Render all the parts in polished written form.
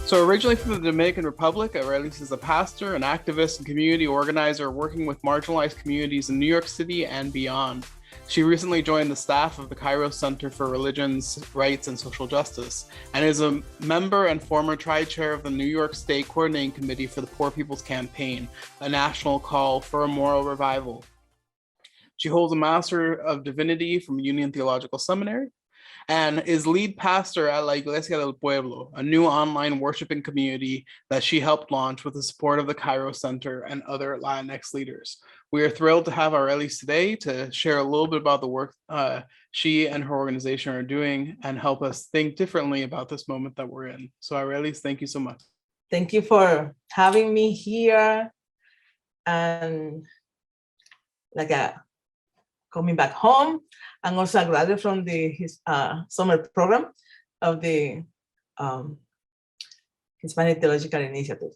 So originally from the Dominican Republic, Arelis is a pastor, an activist, and community organizer working with marginalized communities in New York City and beyond. She recently joined the staff of the Cairo Center for Religions, Rights, and Social Justice, and is a member and former tri-chair of the New York State Coordinating Committee for the Poor People's Campaign, a national call for a moral revival. She holds a Master of Divinity from Union Theological Seminary, and is lead pastor at La Iglesia del Pueblo, a new online worshiping community that she helped launch with the support of the Cairo Center and other Latinx leaders. We are thrilled to have Arelis today to share a little bit about the work she and her organization are doing and help us think differently about this moment that we're in. So Arelis, thank you so much. Thank you for having me here and coming back home. I'm also a graduate from the summer program of the Hispanic Theological Initiative.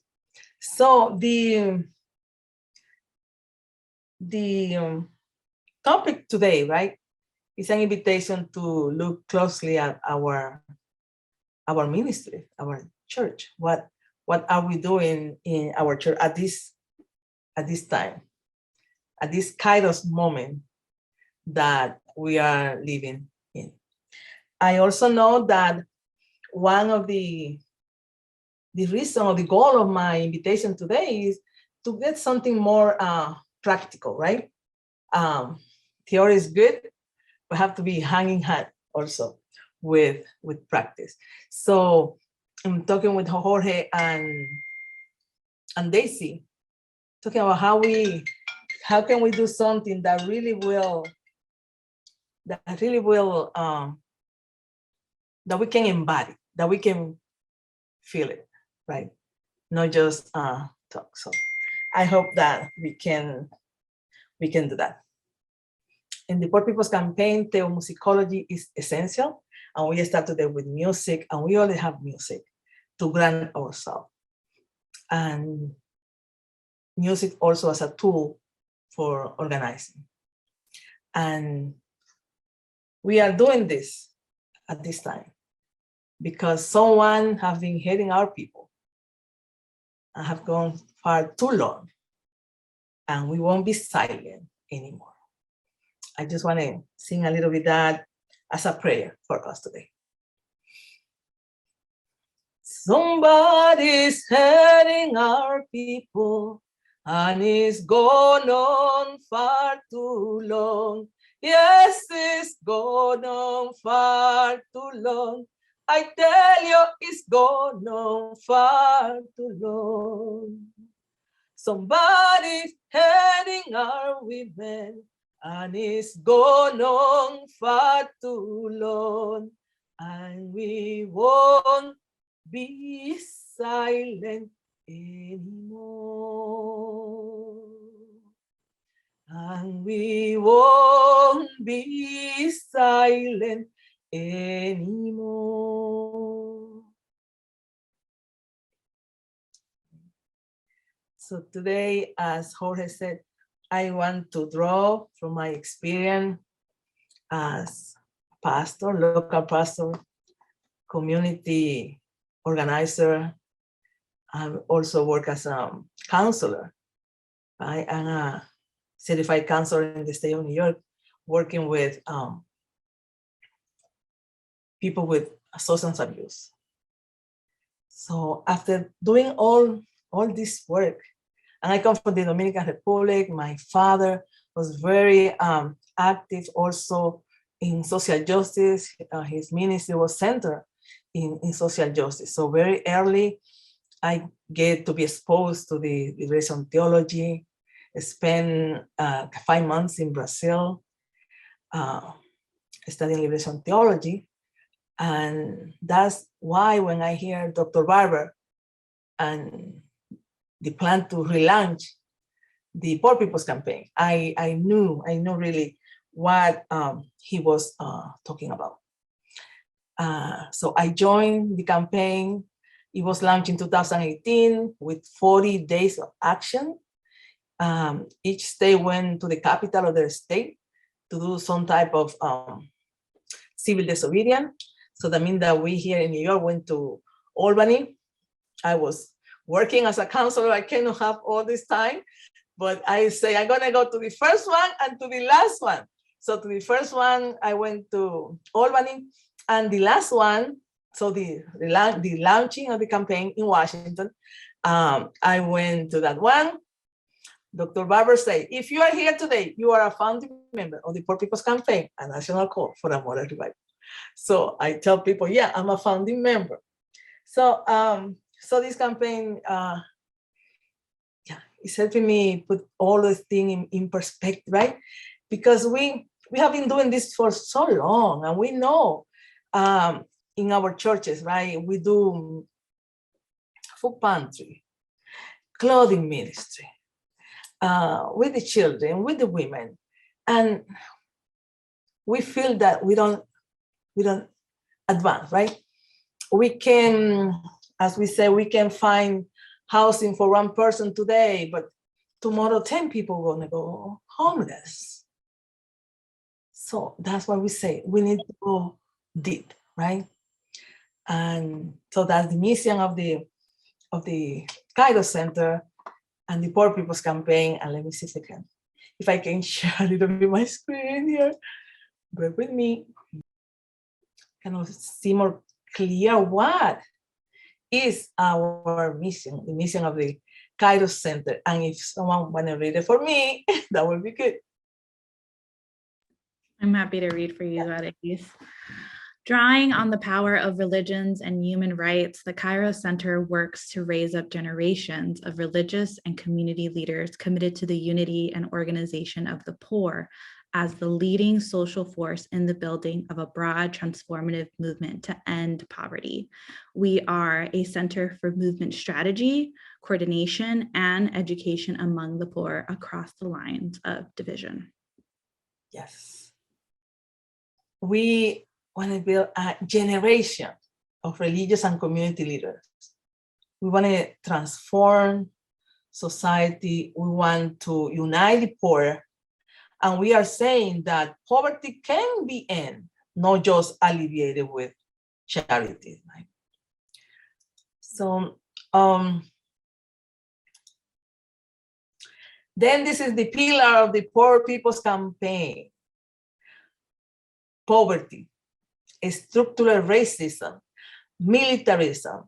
So the topic today, right, is an invitation to look closely at our ministry, our church. What are we doing in our church at this time, at this Kairos moment that we are living in? I also know that one of the reason or the goal of my invitation today is to get something more practical, right? Theory is good, but have to be hand in hand also with practice. So I'm talking with Jorge and Daisy, talking about how can we do something that really will that we can embody, that we can feel it, right? Not just talk. So I hope that we can do that. In the Poor People's Campaign, theomusicology is essential, and we start today with music, and we only have music to ground ourselves. And music also as a tool for organizing. And we are doing this at this time because someone has been hating our people and have gone far too long, and we won't be silent anymore. I just want to sing a little bit that as a prayer for us today. Somebody's hating our people, and it's gone on far too long. Yes, it's gone on far too long. I tell you, it's gone on far too long. Somebody's hating our women, and it's gone on far too long. And we won't be silent anymore. And we won't be silent anymore. So today, as Jorge said, I want to draw from my experience as pastor, local pastor, community organizer. I also work as a counselor. I am a certified counselor in the state of New York, working with people with substance abuse. So after doing all this work, and I come from the Dominican Republic, my father was very active also in social justice. His ministry was centered in social justice. So very early, I get to be exposed to the liberation theology. I spent 5 months in Brazil studying liberation theology. And that's why when I hear Dr. Barber and the plan to relaunch the Poor People's Campaign, I knew really what he was talking about. So I joined the campaign. It was launched in 2018 with 40 days of action. Each state went to the capital of their state to do some type of civil disobedience. So that means that we here in New York went to Albany, I was working as a counselor. I cannot have all this time, but I say I'm gonna go to the first one and to the last one. So to the first one, I went to Albany, and the last one, so the launching of the campaign in Washington, I went to that one. Dr. Barber said, if you are here today, you are a founding member of the Poor People's Campaign, a national call for a moral revival. So I tell people, yeah, I'm a founding member. So so this campaign, it's helping me put all this thing in perspective, right? Because we have been doing this for so long, and we know in our churches, right? We do food pantry, clothing ministry, with the children, with the women, and we feel that we don't advance, right? We can, as we say, we can find housing for one person today, but tomorrow 10 people are gonna go homeless. So that's why we say we need to go deep, right? And so that's the mission of the Kairos Center and the Poor People's Campaign. And let me see if I can share a little bit my screen here. Bear with me. Can you see more clear what is our mission, the mission of the Kairos Center? And if someone want to read it for me, that would be good. I'm happy to read for you, Arelis. Drawing on the power of religions and human rights, the Kairos Center works to raise up generations of religious and community leaders committed to the unity and organization of the poor as the leading social force in the building of a broad transformative movement to end poverty. We are a center for movement strategy, coordination, and education among the poor across the lines of division. Yes. We want to build a generation of religious and community leaders. We want to transform society. We want to unite the poor. And we are saying that poverty can be ended, not just alleviated with charity. Right? So then this is the pillar of the Poor People's Campaign. Poverty, structural racism, militarism,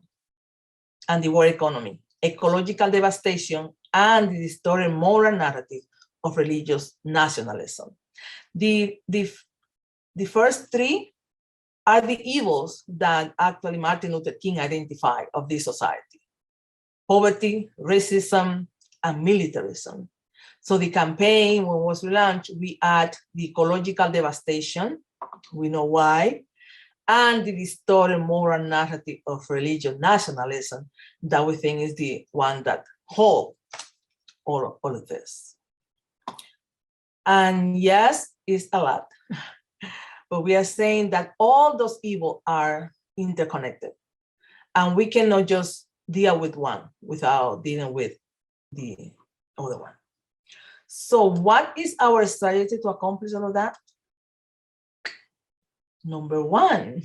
and the war economy, ecological devastation, and the distorted moral narrative of religious nationalism. The first three are the evils that actually Martin Luther King identified of this society: poverty, racism, and militarism. So the campaign, when it was relaunched, we add the ecological devastation, we know why, and the distorted moral narrative of religious nationalism that we think is the one that holds all of this. And yes, it's a lot, but we are saying that all those evils are interconnected, and we cannot just deal with one without dealing with the other one. So what is our strategy to accomplish all of that? Number one,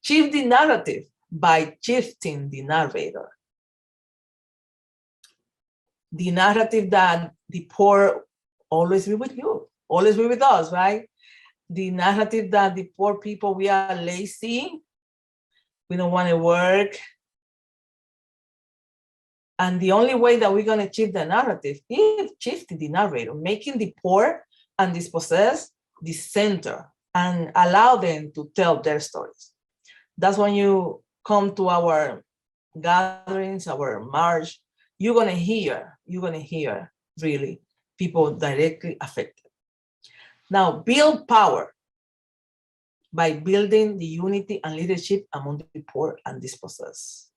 shift the narrative by shifting the narrator. The narrative that the poor always be with you, always be with us, right? The narrative that the poor people, we are lazy, we don't want to work. And the only way that we're going to shift the narrative is shifting the narrator, making the poor and dispossessed the center and allow them to tell their stories. That's when you come to our gatherings, our march, you're going to hear really people directly affected. Now, build power by building the unity and leadership among the poor and dispossessed.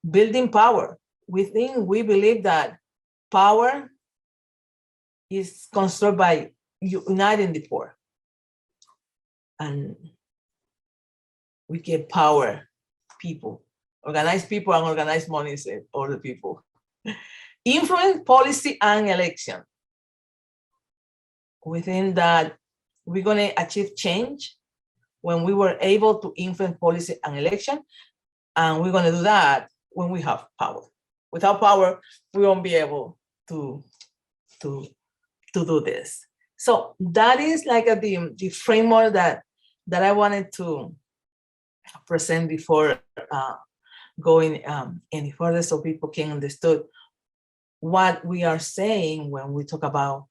Building power. We believe that power is constructed by uniting the poor. And we can power people, organize people and organize money, say all the people. Influence policy and election. We think that we're going to achieve change when we were able to influence policy and election. And we're going to do that when we have power. Without power, we won't be able to do this. So that is like the framework that I wanted to present before going any further, so people can understand what we are saying when we talk about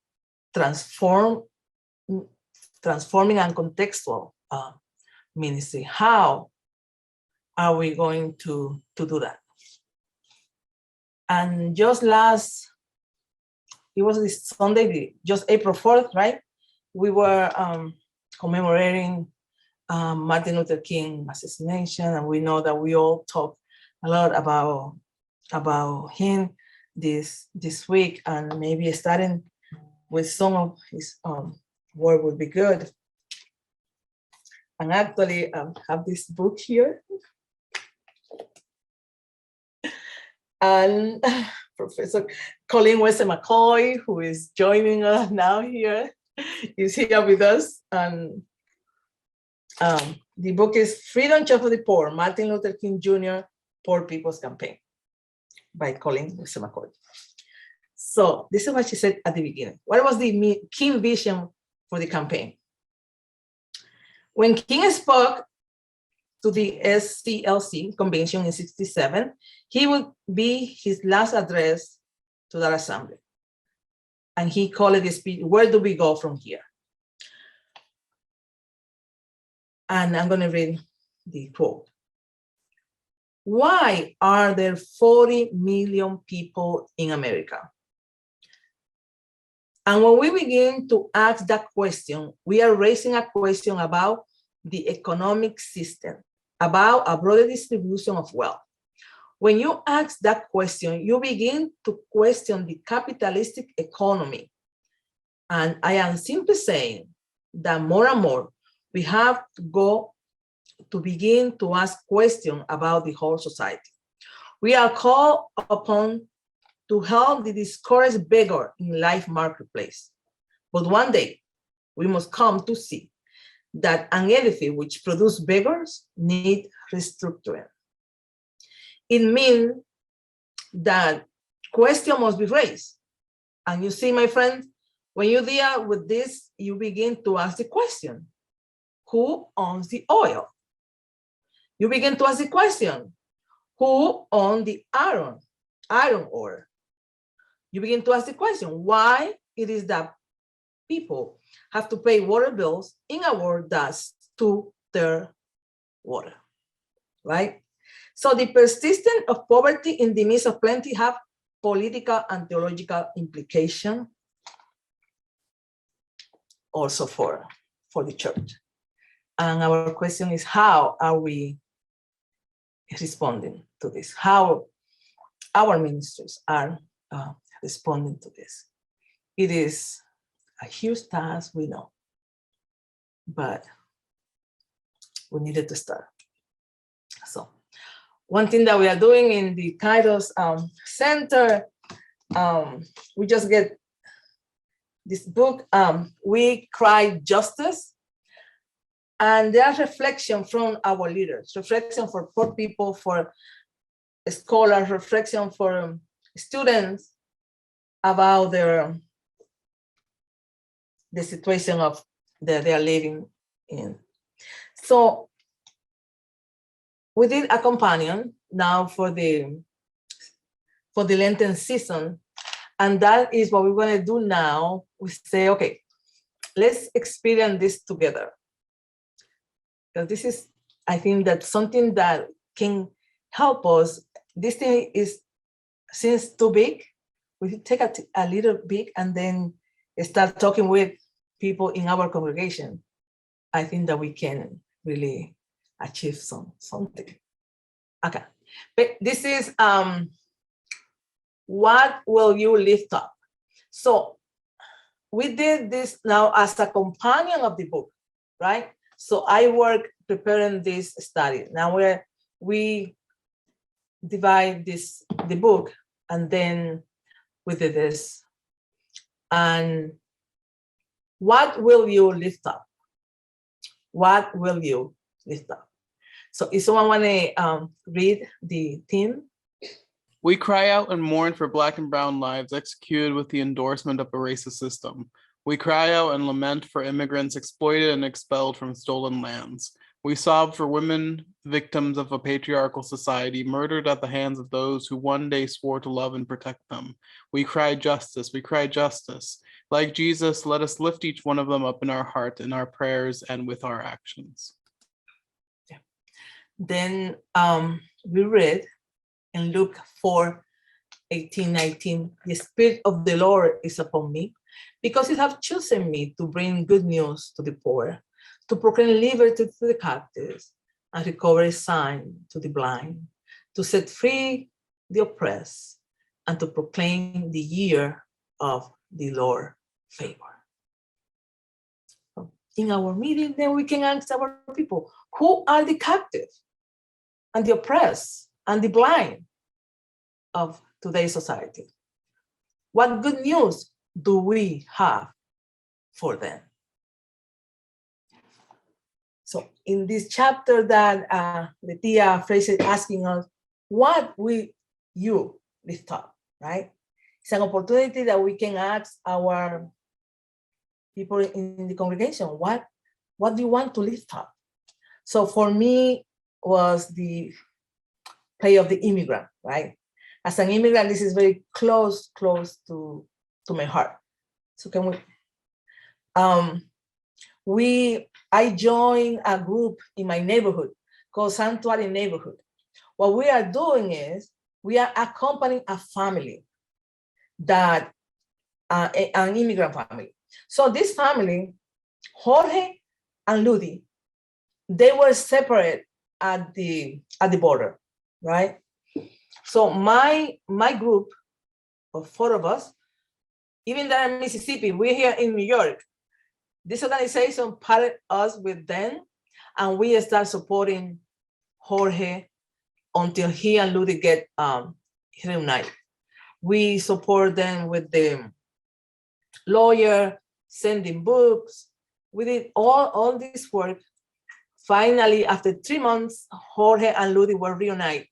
transforming and contextual ministry. How are we going to do that? And just it was this Sunday, just April 4th, right? We were commemorating Martin Luther King assassination, and we know that we all talk a lot about him this week, and maybe starting with some of his work would be good. And actually, I have this book here, and Professor Colleen Wesley-McCoy, who is joining us now here, is here with us. And the book is Freedom Church for the Poor, Martin Luther King Jr. Poor People's Campaign by Colleen Wesley-McCoy. So this is what she said at the beginning. What was the King vision for the campaign? When King spoke to the SCLC convention in '67, he would be his last address to that assembly. And he called it the speech, "Where do we go from here?" And I'm going to read the quote. Why are there 40 million people in America? And when we begin to ask that question, we are raising a question about the economic system, about a broader distribution of wealth. When you ask that question, you begin to question the capitalistic economy. And I am simply saying that more and more, we have to begin to ask questions about the whole society. We are called upon to help the discouraged beggar in life marketplace. But one day, we must come to see that an edifice which produces beggars need restructuring. It means that question must be raised. And you see, my friend, when you deal with this, you begin to ask the question, who owns the oil? You begin to ask the question, who owns the iron ore? You begin to ask the question, why it is that people have to pay water bills in a world that's two-thirds water, right? So the persistence of poverty in the midst of plenty have political and theological implication also for the church. And our question is, how are we responding to this? How our ministries are responding to this? It is a huge task, we know, but we needed to start. So one thing that we are doing in the Kairos Center, we just get this book, We Cry Justice. And there's reflection from our leaders, reflection for poor people, for scholars, reflection for students about the situation of that they are living in. So we did a companion now for the Lenten season, and that is what we're going to do now. We say, okay, let's experience this together. Because this is, I think, that's something that can help us. This thing seems too big. We take a little bit and then start talking with people in our congregation. I think that we can really achieve something. Okay, but this is what will you lift up? So we did this now as a companion of the book, right? So I work preparing this study. Now we divide the book, and then we did this. And what will you lift up? What will you lift up? So if someone want to read the theme We cry out and mourn for Black and brown lives executed with the endorsement of a racist system. We cry out and lament for immigrants exploited and expelled from stolen lands. We sob for women, victims of a patriarchal society, murdered at the hands of those who one day swore to love and protect them. We cry justice, we cry justice. Like Jesus, let us lift each one of them up in our heart, in our prayers, and with our actions. Yeah. Then we read in Luke 4:18-19, the Spirit of the Lord is upon me, because you have chosen me to bring good news to the poor, to proclaim liberty to the captives and recovery sight to the blind, to set free the oppressed, and to proclaim the year of the Lord favor. In our meeting, then we can ask our people, who are the captive and the oppressed and the blind of today's society? What good news do we have for them? So in this chapter that Letia Fraser is asking us, what will you lift up, right? It's an opportunity that we can ask our people in the congregation, what do you want to lift up? So for me was the play of the immigrant, right? As an immigrant, this is very close to my heart. So can we, I joined a group in my neighborhood called Sanctuary Neighborhood. What we are doing is we are accompanying a family that, an immigrant family. So this family, Jorge and Ludi, they were separate at the border, right? So my group of 4 of us, even though in Mississippi, we're here in New York, this organization partnered us with them, and we start supporting Jorge until he and Ludi get reunited. We support them with the lawyer, sending books. We did all this work. Finally, after 3 months, Jorge and Ludi were reunited.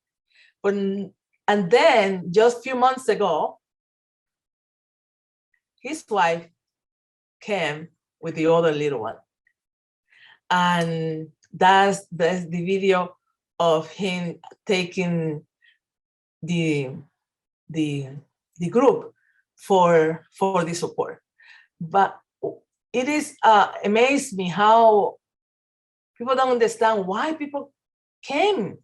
And then just a few months ago, his wife came with the other little one. And that's the video of him taking the group for the support. But it is amazed me how people don't understand why people came,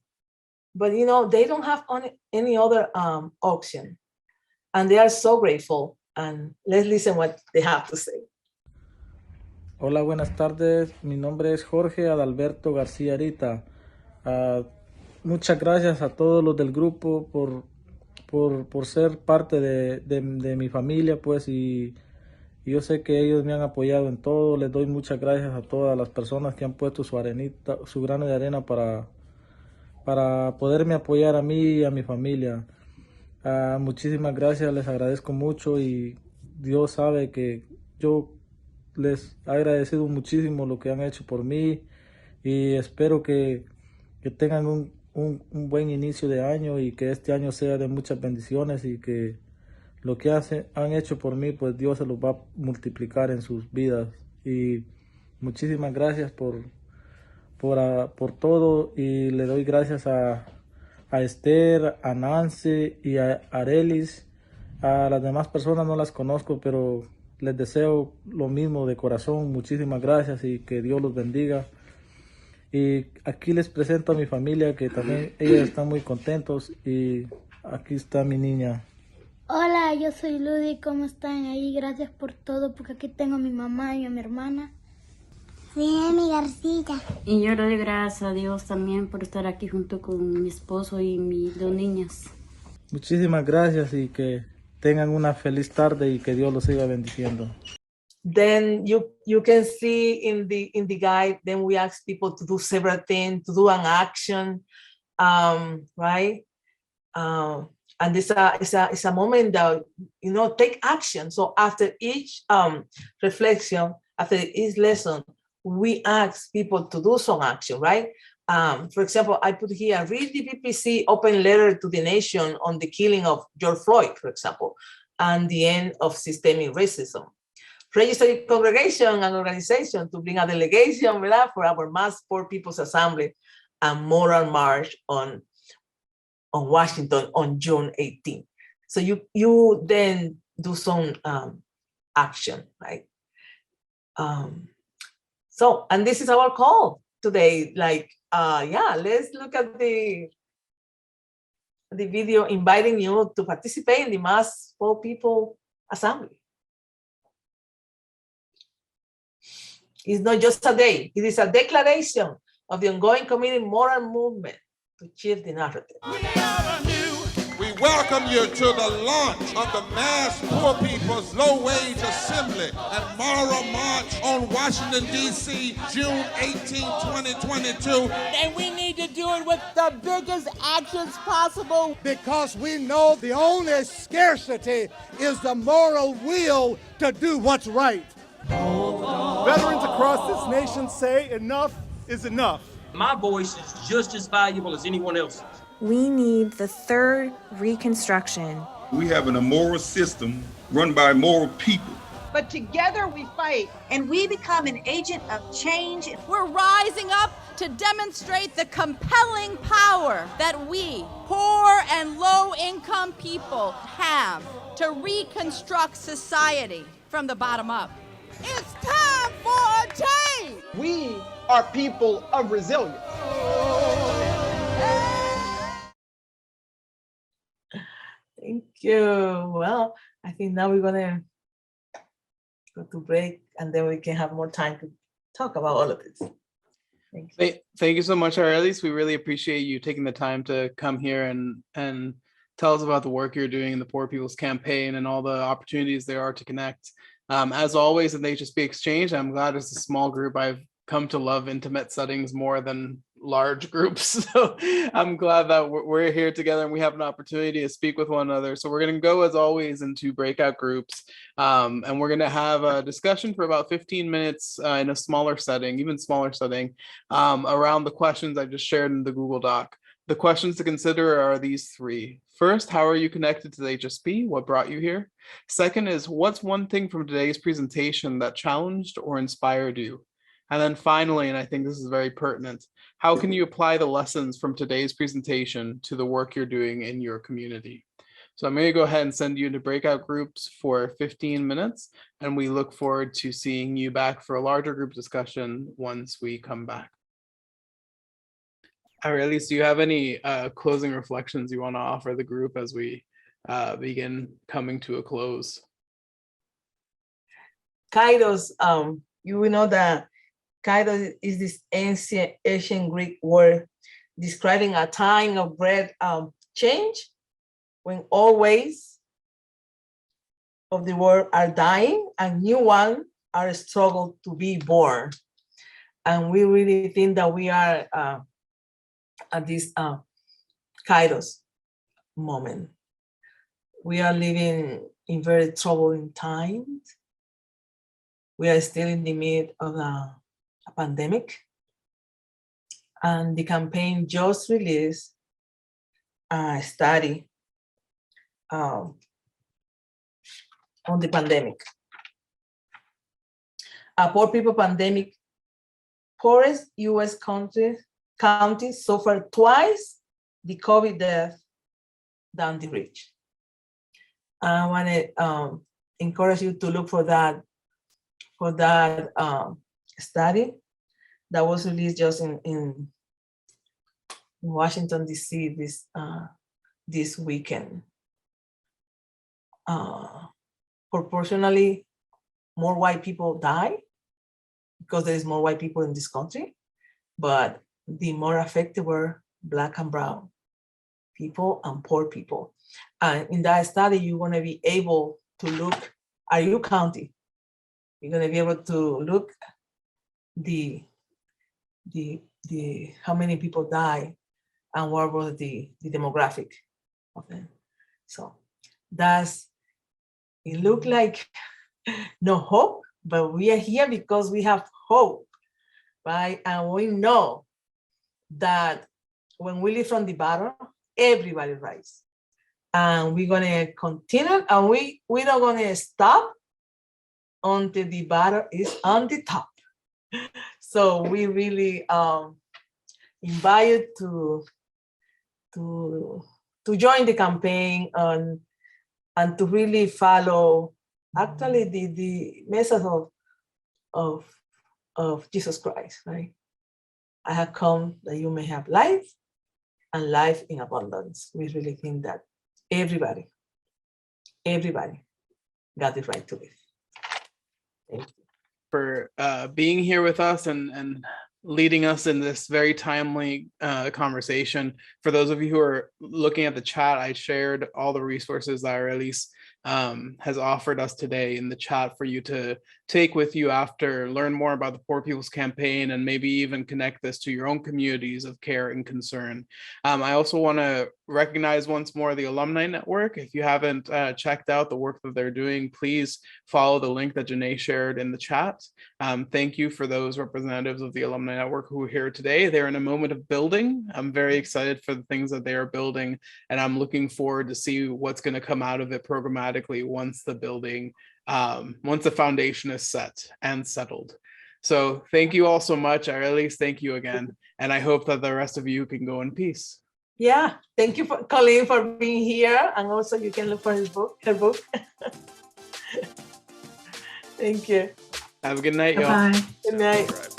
but you know, they don't have any other option, and they are so grateful. And let's listen what they have to say. Hola, buenas tardes. Mi nombre es Jorge Adalberto García Arita. Muchas gracias a todos los del grupo por ser parte de mi familia, pues, y yo sé que ellos me han apoyado en todo. Les doy muchas gracias a todas las personas que han puesto su grano de arena para poderme apoyar a mí y a mi familia. Muchísimas gracias, les agradezco mucho, y Dios sabe que yo les he agradecido muchísimo lo que han hecho por mí, y espero que tengan un buen inicio de año, y que este año sea de muchas bendiciones, y que lo que han hecho por mí, pues Dios se los va a multiplicar en sus vidas. Y muchísimas gracias por todo, y le doy gracias a Esther, a Nancy y a Arelis. A las demás personas no las conozco, pero les deseo lo mismo de corazón. Muchísimas gracias y que Dios los bendiga. Y aquí les presento a mi familia, que también ellos están muy contentos, y aquí está mi niña. Hola, yo soy Ludi, ¿cómo están ahí? Gracias por todo, porque aquí tengo a mi mamá y a mi hermana. Sí, mi García. Y yo le doy gracias a Dios también por estar aquí junto con mi esposo y mis 2 niñas. Muchísimas gracias, y que tengan una feliz tarde, y que Dios los siga bendiciendo. Then you can see in the guide, then we ask people to do several things, to do an action, right? And it's a moment that, you know, take action. So after each reflection, after each lesson, we ask people to do some action, right? For example, I put here, read the PPC open letter to the nation on the killing of George Floyd, for example, and the end of systemic racism. Register a congregation and organization to bring a delegation, ¿verdad?, for our mass Poor People's Assembly and moral march on Washington on June 18th. So you then do some action, right? So, and this is our call today. Like, yeah, let's look at the video inviting you to participate in the Mass Poor People Assembly. It's not just a day, it is a declaration of the ongoing committed moral movement to shift the narrative. We welcome you to the launch of the Mass Poor People's Low-Wage Assembly and Moral March on Washington, D.C., June 18, 2022. And we need to do it with the biggest actions possible. Because we know the only scarcity is the moral will to do what's right. Veterans across this nation say enough is enough. My voice is just as valuable as anyone else's. We need the third Reconstruction. We have an immoral system run by immoral people. But together we fight. And we become an agent of change. We're rising up to demonstrate the compelling power that we, poor and low-income people, have to reconstruct society from the bottom up. It's time for a change! We are people of resilience. Thank you. Well, I think now we're gonna go to break and then we can have more time to talk about all of this. Thank you. Thank you so much, Arelis. We really appreciate you taking the time to come here and tell us about the work you're doing in the Poor People's Campaign and all the opportunities there are to connect. As always in the HSP Exchange, I'm glad as a small group, I've come to love intimate settings more than large groups. So I'm glad that we're here together and we have an opportunity to speak with one another. So we're going to go, as always, into breakout groups. And we're going to have a discussion for about 15 minutes in a smaller setting, even smaller setting, around the questions I just shared in the Google Doc. The questions to consider are these three. First, how are you connected to the HSP? What brought you here? Second is, what's one thing from today's presentation that challenged or inspired you? And then finally, and I think this is very pertinent, how can you apply the lessons from today's presentation to the work you're doing in your community? So I'm going to go ahead and send you into breakout groups for 15 minutes, and we look forward to seeing you back for a larger group discussion once we come back. Arelis, do you have any closing reflections you want to offer the group as we begin coming to a close? Kairos, you will know that Kairos is this ancient Greek word describing a time of great change when all ways of the world are dying and new ones are struggle to be born. And we really think that we are at this Kairos moment. We are living in very troubling times. We are still in the midst of a pandemic. And the campaign just released a study on the pandemic. A poor people pandemic, poorest US counties suffer twice the COVID death than the rich. I want to encourage you to look for that study that was released just in Washington, D.C. this weekend. Proportionally, more white people die because there is more white people in this country, but the more affected were Black and brown people and poor people. And in that study, you're going to be able to look at your county. You're going to be able to look the how many people die and what was the demographic of them. So it looked like no hope, but we are here because we have hope, right? And we know that when we live from the bottom, everybody rise. And we're gonna continue, and we're not gonna stop until the bottom is on the top. So we really invite you to join the campaign and to really follow actually the message of Jesus Christ, right? I have come that you may have life and life in abundance. We really think that everybody got the right to live. Thank you for being here with us and leading us in this very timely conversation. For those of you who are looking at the chat, I shared all the resources that Arelis has offered us today in the chat for you to take with you after, learn more about the Poor People's Campaign, and maybe even connect this to your own communities of care and concern. I also want to recognize once more the Alumni Network. If you haven't checked out the work that they're doing, please follow the link that Janae shared in the chat. Thank you for those representatives of the Alumni Network who are here today. They're in a moment of building. I'm very excited for the things that they are building, and I'm looking forward to see what's going to come out of it programmatically once the building, once the foundation is set and settled. So thank you all so much. Arelis, thank you again. And I hope that the rest of you can go in peace. Yeah, thank you for Colleen for being here, and also you can look for her book. Thank you. Have a good night, y'all. Bye. Good night.